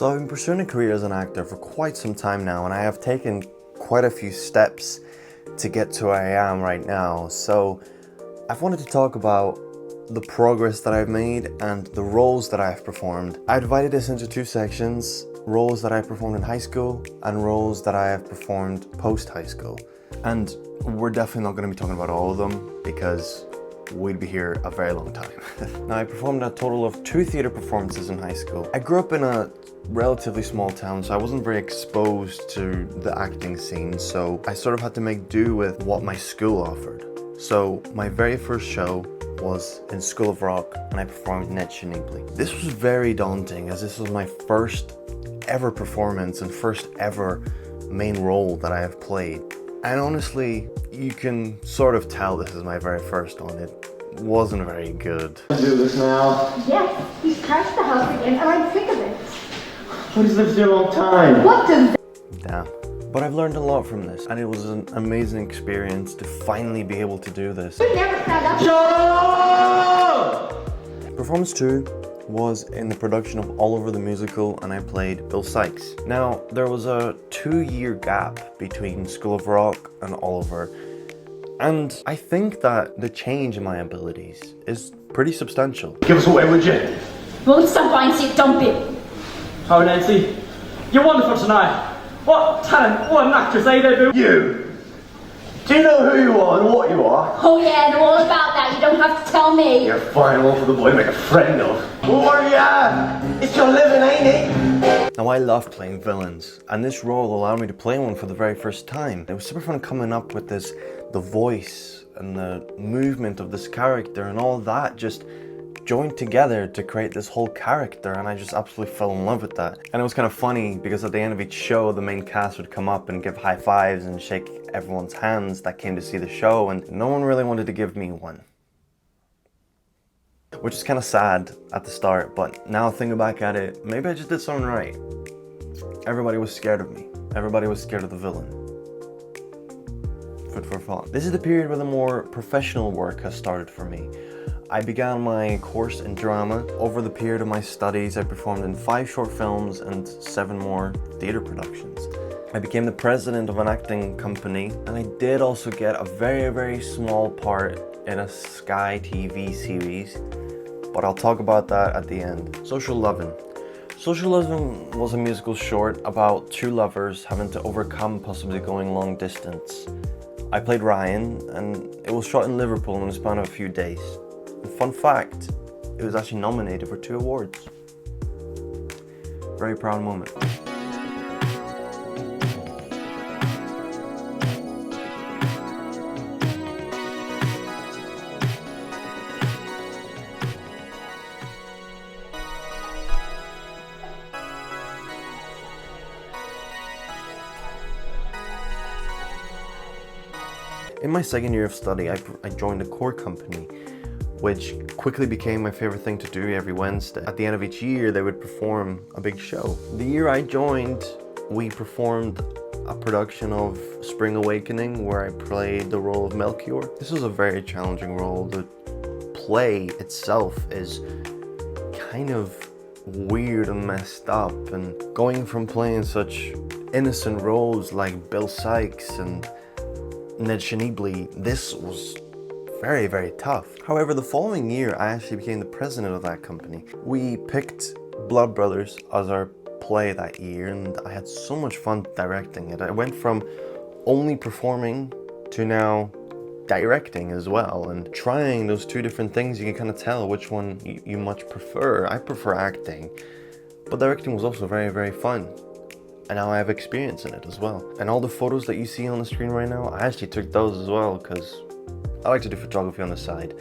So I've been pursuing a career as an actor for quite some time now, and I have taken quite a few steps to get to where I am right now. So I've wanted to talk about the progress that I've made and the roles that I've performed. I divided this into two sections: roles that I performed in high school and roles that I have performed post-high school. And we're definitely not going to be talking about all of them because we'd be here a very long time. Now, I performed a total of 2 theatre performances in high school. I grew up in a relatively small town, so I wasn't very exposed to the acting scene, so I sort of had to make do with what my school offered. So my very first show was in School of Rock, and I performed Ned Schneebly. This was very daunting, as this was my first ever performance and first ever main role that I have played. And honestly, you can sort of tell this is my very first one. It wasn't very good. Do this now? Yes, he's trashed the house again, and I'm sick of it. But he's lived here a long time. What does Damn. But I've learned a lot from this, and it was an amazing experience to finally be able to do this. you never stand up? Shut up! Performance 2 was in the production of Oliver the Musical, and I played Bill Sikes. Now, there was a 2-year gap between School of Rock and Oliver, and I think that the change in my abilities is pretty substantial. Give us away, would you? Won't stop by and see it, don't be. Oh, Nancy, you're wonderful tonight. What talent, what an actress, eh, baby? You! Do you know who you are and what you are? Oh yeah, I know all about that. You don't have to tell me. You're a fine one for the boy to make a friend of. Warrior! It's your living, ain't it? Now, I love playing villains, and this role allowed me to play one for the very first time. It was super fun coming up with this, the voice and the movement of this character and all that just joined together to create this whole character, and I just absolutely fell in love with that. And it was kind of funny because at the end of each show, the main cast would come up and give high fives and shake everyone's hands that came to see the show, and no one really wanted to give me one. Which is kind of sad at the start, but now thinking back at it, maybe I just did something right. Everybody was scared of me. Everybody was scared of the villain. Food for thought. This is the period where the more professional work has started for me. I began my course in drama. Over the period of my studies, I performed in 5 short films and 7 more theatre productions. I became the president of an acting company, and I did also get a very, very small part in a Sky TV series, but I'll talk about that at the end. Social Lovin'. Social Lovin' was a musical short about 2 lovers having to overcome possibly going long distance. I played Ryan, and it was shot in Liverpool in the span of a few days. And fun fact, it was actually nominated for 2 awards. Very proud moment. In my second year of study, I joined a core company, which quickly became my favorite thing to do every Wednesday. At the end of each year, they would perform a big show. The year I joined, we performed a production of Spring Awakening, where I played the role of Melchior. This was a very challenging role. The play itself is kind of weird and messed up, and going from playing such innocent roles like Bill Sikes and Ned Schneebly, this was very, very tough. However, the following year, I actually became the president of that company. We picked Blood Brothers as our play that year, and I had so much fun directing it. I went from only performing to now directing as well, and trying those 2 different things. You can kind of tell which one you much prefer. I prefer acting, but directing was also very, very fun. And now I have experience in it as well. And all the photos that you see on the screen right now, I actually took those as well because I like to do photography on the side.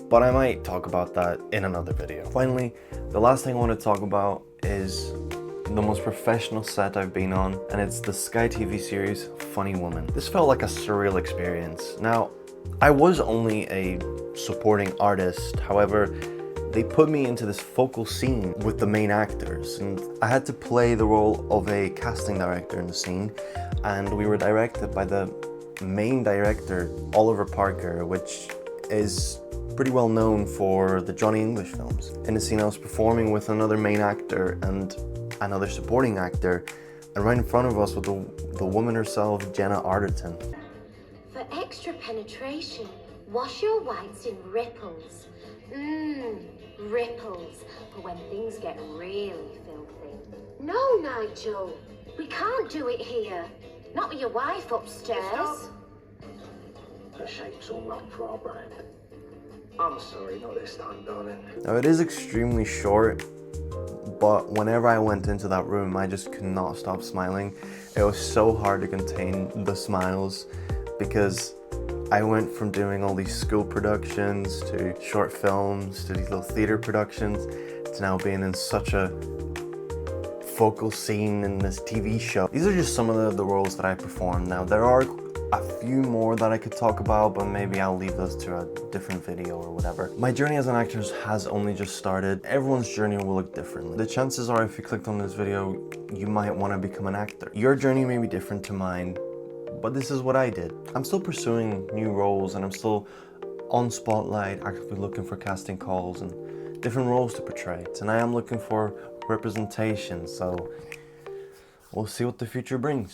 But I might talk about that in another video. Finally, the last thing I want to talk about is the most professional set I've been on, and it's the Sky TV series Funny Woman. This felt like a surreal experience. Now, I was only a supporting artist, however, they put me into this focal scene with the main actors, and I had to play the role of a casting director in the scene, and we were directed by the main director, Oliver Parker, which is pretty well known for the Johnny English films. In the scene I was performing with another main actor, and another supporting actor, and right in front of us was the woman herself, Jenna Arterton. For extra penetration, wash your whites in ripples. Ripples for when things get really filthy. No, Nigel, we can't do it here. Not with your wife upstairs. The shape's all wrong for our brand. I'm sorry, not this time, darling. Now it is extremely short, but whenever I went into that room, I just could not stop smiling. It was so hard to contain the smiles because I went from doing all these school productions to short films to these little theater productions to now being in such a focal scene in this TV show. These are just some of the roles that I performed. Now there are a few more that I could talk about, but maybe I'll leave those to a different video or whatever. My journey as an actor has only just started. Everyone's journey will look differently. The chances are if you clicked on this video, you might want to become an actor. Your journey may be different to mine, but this is what I did. I'm still pursuing new roles and I'm still on Spotlight, actively looking for casting calls and different roles to portray. And I am looking for representation, so we'll see what the future brings.